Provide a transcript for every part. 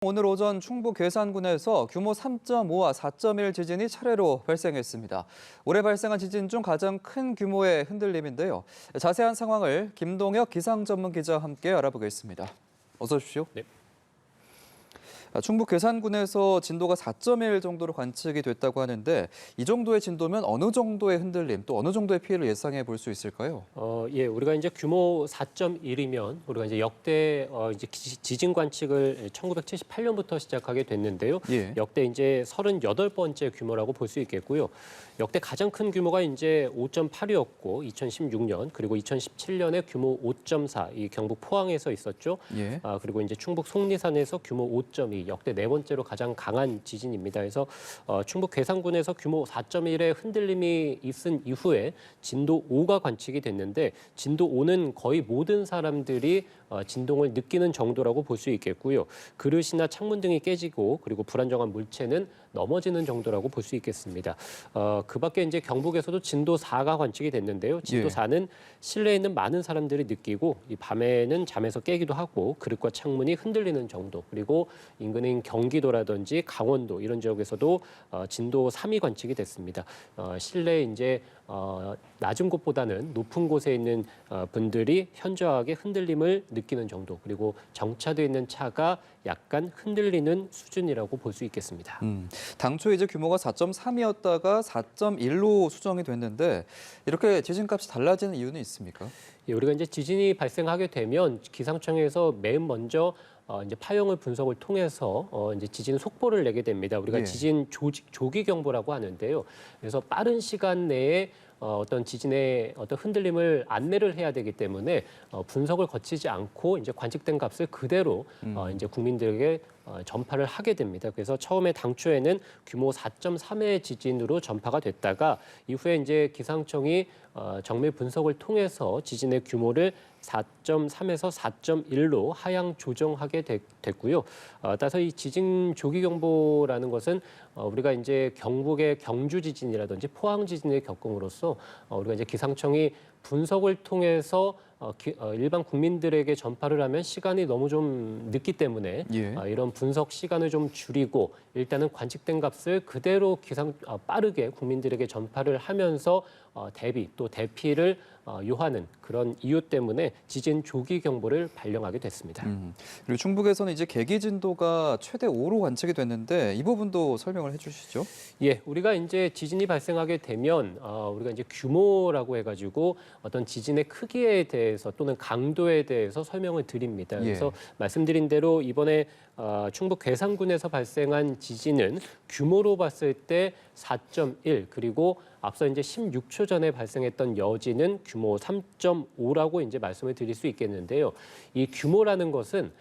오늘 오전 충북 괴산군에서 규모 3.5와 4.1 지진이 차례로 발생했습니다. 올해 발생한 지진 중 가장 큰 규모의 흔들림인데요. 자세한 상황을 김동혁 기상 전문 기자와 함께 알아보겠습니다. 어서 오십시오. 네. 충북 괴산군에서 진도가 4.1 정도로 관측이 됐다고 하는데 이 정도의 진도면 어느 정도의 흔들림, 또 어느 정도의 피해를 예상해 볼 수 있을까요? 우리가 이제 규모 4.1이면 우리가 이제 역대 이제 지진 관측을 1978년부터 시작하게 됐는데요. 예. 역대 이제 38번째 규모라고 볼 수 있겠고요. 역대 가장 큰 규모가 이제 5.8이었고 2016년 그리고 2017년에 규모 5.4 이 경북 포항에서 있었죠. 예. 그리고 이제 충북 속리산에서 규모 5.2 역대 네 번째로 가장 강한 지진입니다. 그래서 충북 괴산군에서 규모 4.1의 흔들림이 있은 이후에 진도 5가 관측이 됐는데 진도 5는 거의 모든 사람들이 진동을 느끼는 정도라고 볼 수 있겠고요. 그릇이나 창문 등이 깨지고 그리고 불안정한 물체는 넘어지는 정도라고 볼 수 있겠습니다. 그밖에 이제 경북에서도 진도 4가 관측이 됐는데요. 진도 예. 4는 실내에 있는 많은 사람들이 느끼고 이 밤에는 잠에서 깨기도 하고 그릇과 창문이 흔들리는 정도 그리고 인근인 경기도라든지 강원도 이런 지역에서도 진도 3이 관측이 됐습니다. 실내 이제 낮은 곳보다는 높은 곳에 있는 분들이 현저하게 흔들림을 느끼는 정도 그리고 정차되어 있는 차가 약간 흔들리는 수준이라고 볼 수 있겠습니다. 당초 이제 규모가 4.3이었다가 4.1로 수정이 됐는데 이렇게 지진값이 달라지는 이유는 있습니까? 예, 우리가 이제 지진이 발생하게 되면 기상청에서 맨 먼저 이제 파형을 분석을 통해서 이제 지진 속보를 내게 됩니다. 우리가 예. 지진 조기 경보라고 하는데요. 그래서 빠른 시간 내에 어떤 지진의 어떤 흔들림을 안내를 해야 되기 때문에 분석을 거치지 않고 이제 관측된 값을 그대로 이제 국민들에게 전파를 하게 됩니다. 그래서 처음에 당초에는 규모 4.3의 지진으로 전파가 됐다가 이후에 이제 기상청이 정밀 분석을 통해서 지진의 규모를 4.3에서 4.1로 하향 조정하게 됐고요. 따라서 이 지진 조기 경보라는 것은 우리가 이제 경북의 경주 지진이라든지 포항 지진을 겪음으로써 우리가 이제 기상청이 분석을 통해서 일반 국민들에게 전파를 하면 시간이 너무 좀 늦기 때문에 예. 이런 분석 시간을 좀 줄이고 일단은 관측된 값을 그대로 빠르게 국민들에게 전파를 하면서 대비 또 대피를 요하는 그런 이유 때문에 지진 조기 경보를 발령하게 됐습니다. 그리고 충북에서는 이제 계기 진도가 최대 5로 관측이 됐는데 이 부분도 설명을 해주시죠. 예, 우리가 이제 지진이 발생하게 되면 우리가 이제 규모라고 해가지고 어떤 지진의 크기에 대해서 또는 강도에 대해서 설명을 드립니다. 그래서 예. 말씀드린 대로 이번에 충북 괴산군에서 발생한 지진은 규모로 봤을 때 4.1 그리고 앞서 이제 16초 전에 발생했던 여진은 규모 3.5라고 이제 말씀을 드릴 수 있겠는데요. 이 규모라는 것은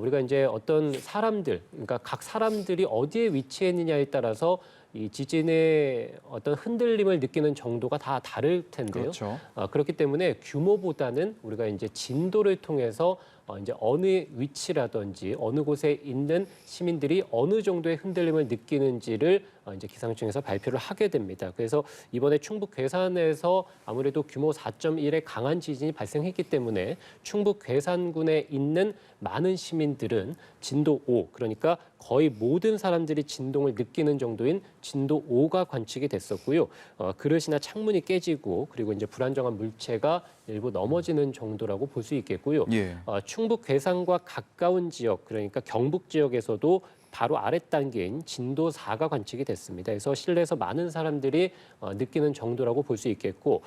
우리가 이제 어떤 사람들, 그러니까 각 사람들이 어디에 위치했느냐에 따라서 이 지진의 어떤 흔들림을 느끼는 정도가 다 다를 텐데요. 그렇죠. 그렇기 때문에 규모보다는 우리가 이제 진도를 통해서 이제 어느 위치라든지 어느 곳에 있는 시민들이 어느 정도의 흔들림을 느끼는지를 이제 기상청에서 발표를 하게 됩니다. 그래서 이번에 충북 괴산에서 아무래도 규모 4.1의 강한 지진이 발생했기 때문에 충북 괴산군에 있는 많은 시민들은 진도 5, 그러니까 거의 모든 사람들이 진동을 느끼는 정도인 진도 5가 관측이 됐었고요. 그릇이나 창문이 깨지고 그리고 이제 불안정한 물체가 일부 넘어지는 정도라고 볼 수 있겠고요. 예. 충북 괴산과 가까운 지역, 그러니까 경북 지역에서도 바로 아랫 단계인 진도 4가 관측이 됐습니다. 그래서 실내에서 많은 사람들이 느끼는 정도라고 볼 수 있겠고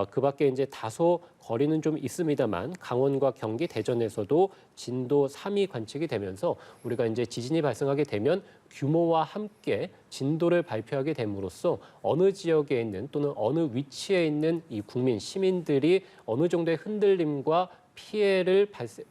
그밖에 이제 다소 거리는 좀 있습니다만 강원과 경기, 대전에서도 진도 3이 관측이 되면서 우리가 이제 지진이 발생하게 되면 규모와 함께 진도를 발표하게 됨으로써 어느 지역에 있는 또는 어느 위치에 있는 이 국민, 시민들이 어느 정도의 흔들림과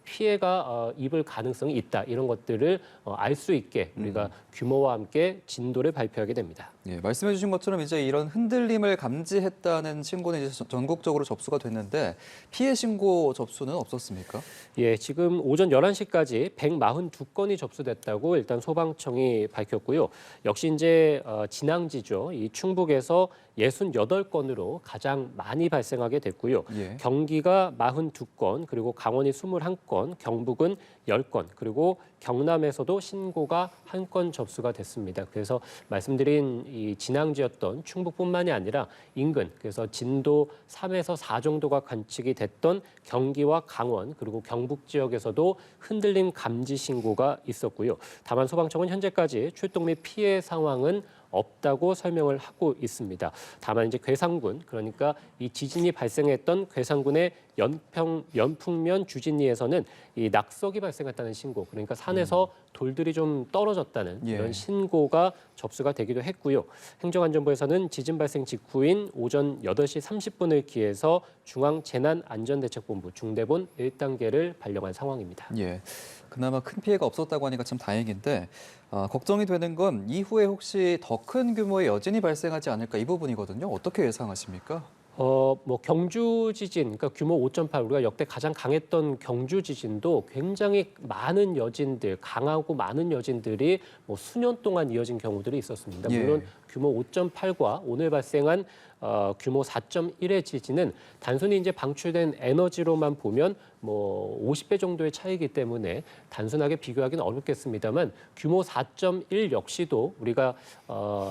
피해가 입을 가능성이 있다. 이런 것들을 알 수 있게 우리가 규모와 함께 진도를 발표하게 됩니다. 예, 말씀해 주신 것처럼 이제 이런 흔들림을 감지했다는 신고는 이제 전국적으로 접수가 됐는데 피해 신고 접수는 없었습니까? 예, 지금 오전 11시까지 142건이 접수됐다고 일단 소방청이 밝혔고요. 역시 이제 진앙지죠. 이 충북에서 68건으로 가장 많이 발생하게 됐고요. 예. 경기가 42건, 그리고 강원이 21건, 경북은 10건, 그리고 경남에서도 신고가 1건 접수가 됐습니다. 그래서 말씀드린 이 진앙지였던 충북뿐만이 아니라 인근, 그래서 진도 3에서 4 정도가 관측이 됐던 경기와 강원, 그리고 경북 지역에서도 흔들림 감지 신고가 있었고요. 다만 소방청은 현재까지 출동 및 피해 상황은 없다고 설명을 하고 있습니다. 다만 이제 괴산군, 그러니까 이 지진이 발생했던 괴산군의 연풍면 주진리에서는 이 낙석이 발생했다는 신고, 그러니까 산에서 돌들이 좀 떨어졌다는 이런 신고가 접수가 되기도 했고요. 행정안전부에서는 지진 발생 직후인 오전 8시 30분을 기해서 중앙재난안전대책본부 중대본 1단계를 발령한 상황입니다. 예. 그나마 큰 피해가 없었다고 하니까 참 다행인데 걱정이 되는 건 이후에 혹시 더 큰 규모의 여진이 발생하지 않을까 이 부분이거든요. 어떻게 예상하십니까? 뭐 경주 지진, 그러니까 규모 5.8, 우리가 역대 가장 강했던 경주 지진도 굉장히 많은 여진들, 강하고 많은 여진들이 뭐 수년 동안 이어진 경우들이 있었습니다. 물론 규모 5.8과 오늘 발생한 규모 4.1의 지진은 단순히 이제 방출된 에너지로만 보면 뭐 50배 정도의 차이이기 때문에 단순하게 비교하기는 어렵겠습니다만 규모 4.1 역시도 우리가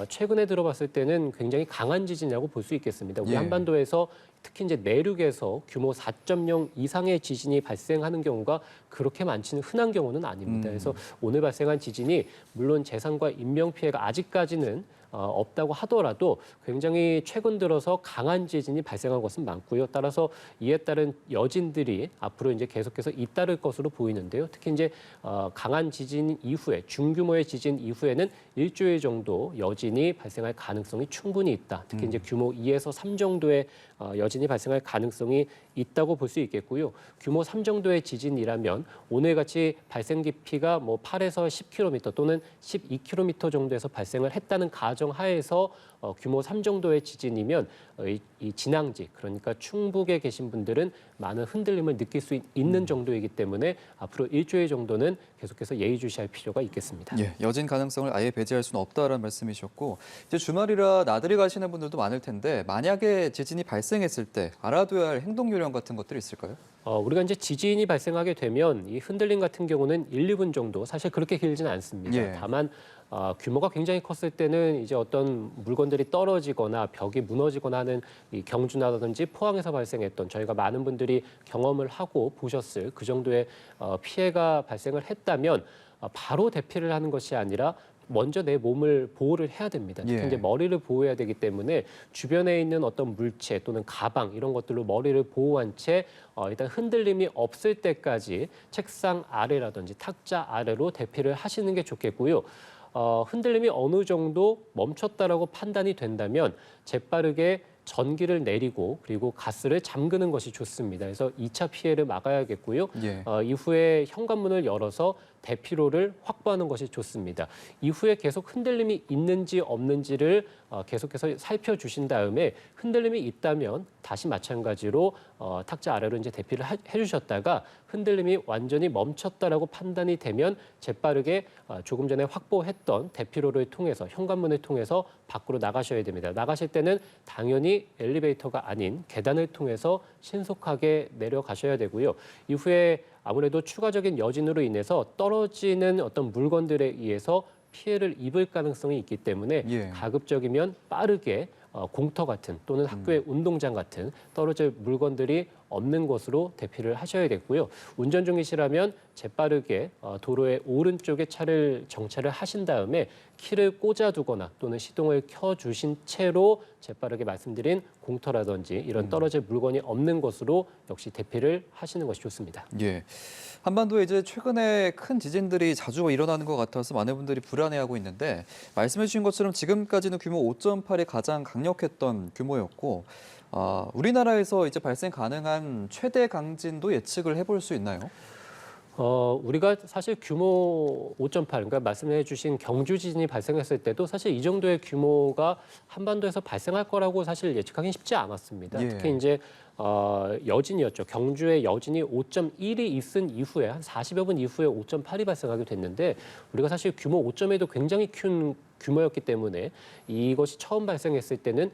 최근에 들어봤을 때는 굉장히 강한 지진이라고 볼 수 있겠습니다. 우리 한반도에서 특히 이제 내륙에서 규모 4.0 이상의 지진이 발생하는 경우가 그렇게 많지는 흔한 경우는 아닙니다. 그래서 오늘 발생한 지진이 물론 재산과 인명 피해가 아직까지는 없다고 하더라도 굉장히 최근 들어서 강한 지진이 발생한 것은 많고요. 따라서 이에 따른 여진들이 앞으로 이제 계속해서 잇따를 것으로 보이는데요. 특히 이제 강한 지진 이후에 중규모의 지진 이후에는 일주일 정도 여진이 발생할 가능성이 충분히 있다. 특히 이제 규모 2에서 3 정도의 여진이 발생할 가능성이 있다고 볼 수 있겠고요. 규모 3 정도의 지진이라면 오늘같이 발생 깊이가 뭐 8에서 10km 또는 12km 정도에서 발생을 했다는 가정 하에서 규모 3 정도의 지진이면 이 진앙지, 그러니까 충북에 계신 분들은 많은 흔들림을 느낄 수 있는 정도이기 때문에 앞으로 일주일 정도는 계속해서 예의주시할 필요가 있겠습니다. 예, 여진 가능성을 아예 배제할 수는 없다라는 말씀이셨고 이제 주말이라 나들이 가시는 분들도 많을 텐데 만약에 지진이 발생했을 때 알아둬야 할 행동 요령 같은 것들이 있을까요? 우리가 이제 지진이 발생하게 되면 이 흔들림 같은 경우는 1, 2분 정도, 사실 그렇게 길지는 않습니다. 다만 규모가 굉장히 컸을 때는 이제 어떤 물건들이 떨어지거나 벽이 무너지거나 하는 이 경주나라든지 포항에서 발생했던, 저희가 많은 분들이 경험을 하고 보셨을 그 정도의 피해가 발생을 했다면 바로 대피를 하는 것이 아니라 먼저 내 몸을 보호를 해야 됩니다. 특히 이제 머리를 보호해야 되기 때문에 주변에 있는 어떤 물체 또는 가방 이런 것들로 머리를 보호한 채 일단 흔들림이 없을 때까지 책상 아래라든지 탁자 아래로 대피를 하시는 게 좋겠고요. 흔들림이 어느 정도 멈췄다라고 판단이 된다면 재빠르게 전기를 내리고 그리고 가스를 잠그는 것이 좋습니다. 그래서 2차 피해를 막아야겠고요. 이후에 현관문을 열어서 대피로를 확보하는 것이 좋습니다. 이후에 계속 흔들림이 있는지 없는지를 계속해서 살펴주신 다음에 흔들림이 있다면 다시 마찬가지로 탁자 아래로 이제 대피를 해주셨다가 흔들림이 완전히 멈췄다라고 판단이 되면 재빠르게 조금 전에 확보했던 대피로를 통해서 현관문을 통해서 밖으로 나가셔야 됩니다. 나가실 때는 당연히 엘리베이터가 아닌 계단을 통해서 신속하게 내려가셔야 되고요. 이후에 아무래도 추가적인 여진으로 인해서 떨어지는 어떤 물건들에 의해서 피해를 입을 가능성이 있기 때문에 가급적이면 빠르게 공터 같은 또는 학교의 운동장 같은 떨어질 물건들이 없는 곳으로 대피를 하셔야 되고요. 운전 중이시라면 재빠르게 도로의 오른쪽에 차를 정차를 하신 다음에 키를 꽂아두거나 또는 시동을 켜주신 채로 재빠르게 말씀드린 공터라든지 이런 떨어질 물건이 없는 곳으로 역시 대피를 하시는 것이 좋습니다. 예. 한반도에 이제 최근에 큰 지진들이 자주 일어나는 것 같아서 많은 분들이 불안해하고 있는데 말씀해 주신 것처럼 지금까지는 규모 5.8이 가장 강력했던 규모였고 우리나라에서 이제 발생 가능한 최대 강진도 예측을 해볼 수 있나요? 우리가 사실 규모 5.8, 그러니까 말씀해 주신 경주 지진이 발생했을 때도 사실 이 정도의 규모가 한반도에서 발생할 거라고 사실 예측하기는 쉽지 않았습니다. 특히 이제 여진이었죠. 경주의 여진이 5.1이 있은 이후에 한 40여 분 이후에 5.8이 발생하게 됐는데 우리가 사실 규모 5.1도 굉장히 큰 규모였기 때문에 이것이 처음 발생했을 때는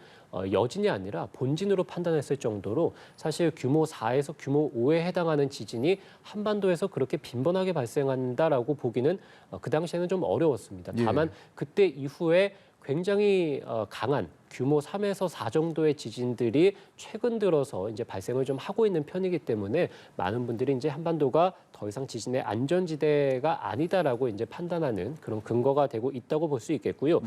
여진이 아니라 본진으로 판단했을 정도로 사실 규모 4에서 규모 5에 해당하는 지진이 한반도에서 그렇게 빈번하게 발생한다라고 보기는 그 당시에는 좀 어려웠습니다. 다만 그때 이후에 굉장히 강한 규모 3에서 4 정도의 지진들이 최근 들어서 이제 발생을 좀 하고 있는 편이기 때문에 많은 분들이 이제 한반도가 더 이상 지진의 안전지대가 아니다라고 이제 판단하는 그런 근거가 되고 있다고 볼 수 있겠고요.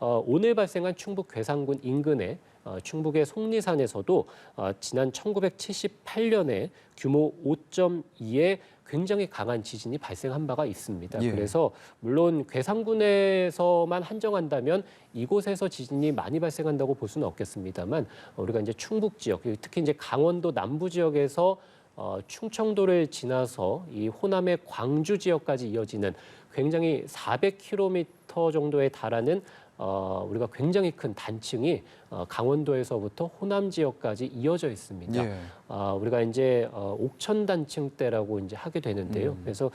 오늘 발생한 충북 괴산군 인근에 충북의 속리산에서도 지난 1978년에 규모 5.2의 굉장히 강한 지진이 발생한 바가 있습니다. 그래서 물론 괴산군에서만 한정한다면 이곳에서 지진이 많이 발생한다고 볼 수는 없겠습니다만 우리가 이제 충북 지역, 특히 이제 강원도 남부 지역에서 충청도를 지나서 이 호남의 광주 지역까지 이어지는 굉장히 400km 정도에 달하는 우리가 굉장히 큰 단층이 강원도에서부터 호남 지역까지 이어져 있습니다. 우리가 이제 옥천 단층대라고 이제 하게 되는데요. 그래서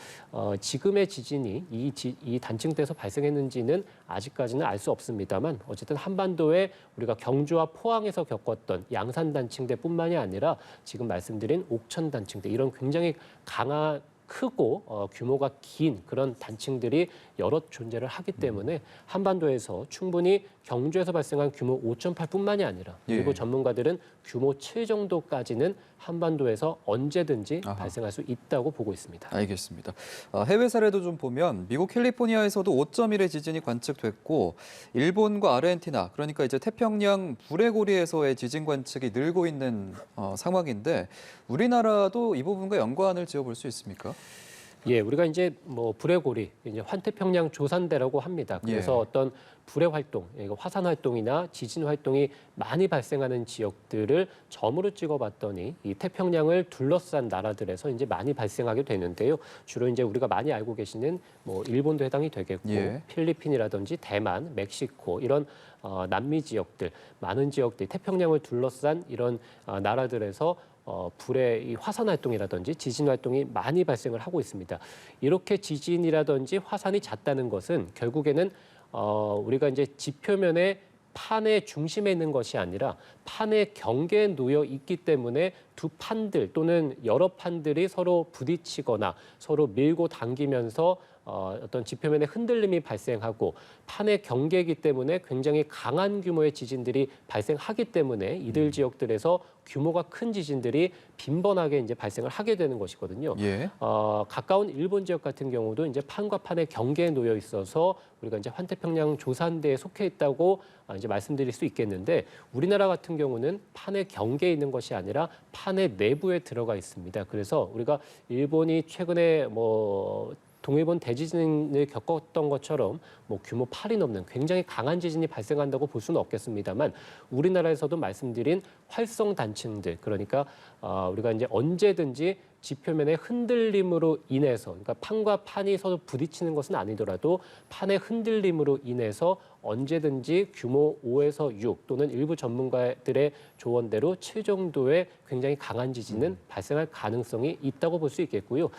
지금의 지진이 이 단층대에서 발생했는지는 아직까지는 알 수 없습니다만 어쨌든 한반도에 우리가 경주와 포항에서 겪었던 양산 단층대뿐만이 아니라 지금 말씀드린 옥천 단층대 이런 굉장히 강한 크고 규모가 긴 그런 단층들이 여럿 존재를 하기 때문에 한반도에서 충분히 경주에서 발생한 규모 5.8뿐만이 아니라 일부 전문가들은 규모 7 정도까지는 한반도에서 언제든지 발생할 수 있다고 보고 있습니다. 알겠습니다. 해외 사례도 좀 보면 미국 캘리포니아에서도 5.1의 지진이 관측됐고 일본과 아르헨티나 그러니까 이제 태평양 불레고리에서의 지진 관측이 늘고 있는 상황인데 우리나라도 이 부분과 연관을 지어볼 수 있습니까? 예, 우리가 이제 뭐 불의 고리, 이제 환태평양 조산대라고 합니다. 그래서 어떤 불의 활동, 화산 활동이나 지진 활동이 많이 발생하는 지역들을 점으로 찍어봤더니 이 태평양을 둘러싼 나라들에서 이제 많이 발생하게 되는데요. 주로 이제 우리가 많이 알고 계시는 뭐 일본도 해당이 되겠고, 필리핀이라든지 대만, 멕시코 이런 남미 지역들, 많은 지역들이 태평양을 둘러싼 이런 나라들에서 불의 이 화산 활동이라든지 지진 활동이 많이 발생을 하고 있습니다. 이렇게 지진이라든지 화산이 잦다는 것은 결국에는 우리가 이제 지표면에 판의 중심에 있는 것이 아니라 판의 경계에 놓여 있기 때문에 두 판들 또는 여러 판들이 서로 부딪히거나 서로 밀고 당기면서 어떤 지표면에 흔들림이 발생하고 판의 경계이기 때문에 굉장히 강한 규모의 지진들이 발생하기 때문에 이들 지역들에서 규모가 큰 지진들이 빈번하게 이제 발생을 하게 되는 것이거든요. 가까운 일본 지역 같은 경우도 이제 판과 판의 경계에 놓여 있어서 우리가 이제 환태평양 조산대에 속해 있다고 이제 말씀드릴 수 있겠는데 우리나라 같은 경우는 판의 경계에 있는 것이 아니라 판의 내부에 들어가 있습니다. 그래서 우리가 일본이 최근에 뭐 동일본 대지진을 겪었던 것처럼 뭐 규모 8이 넘는 굉장히 강한 지진이 발생한다고 볼 수는 없겠습니다만 우리나라에서도 말씀드린 활성 단층들 그러니까 우리가 이제 언제든지 지표면의 흔들림으로 인해서 그러니까 판과 판이 서로 부딪히는 것은 아니더라도 판의 흔들림으로 인해서 언제든지 규모 5에서 6 또는 일부 전문가들의 조언대로 7 정도의 굉장히 강한 지진은 발생할 가능성이 있다고 볼 수 있겠고요.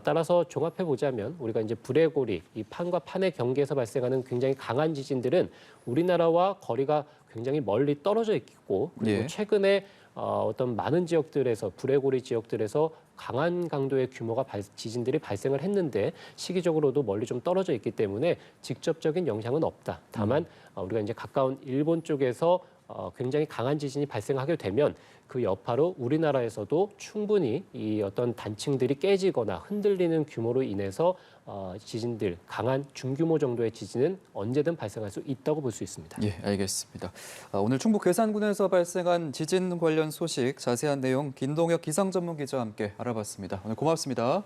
따라서 종합해 보자면 우리가 이제 불의 고리, 이 판과 판의 경계에서 발생하는 굉장히 강한 지진들은 우리나라와 거리가 굉장히 멀리 떨어져 있고 그리고 최근에 어떤 많은 지역들에서 불의 고리 지역들에서 강한 강도의 규모가 지진들이 발생을 했는데 시기적으로도 멀리 좀 떨어져 있기 때문에 직접적인 영향은 없다. 다만 우리가 이제 가까운 일본 쪽에서 굉장히 강한 지진이 발생하게 되면 그 여파로 우리나라에서도 충분히 이 어떤 단층들이 깨지거나 흔들리는 규모로 인해서 지진들, 강한 중규모 정도의 지진은 언제든 발생할 수 있다고 볼 수 있습니다. 예, 알겠습니다. 오늘 충북 괴산군에서 발생한 지진 관련 소식 자세한 내용 김동혁 기상전문기자와 함께 알아봤습니다. 오늘 고맙습니다.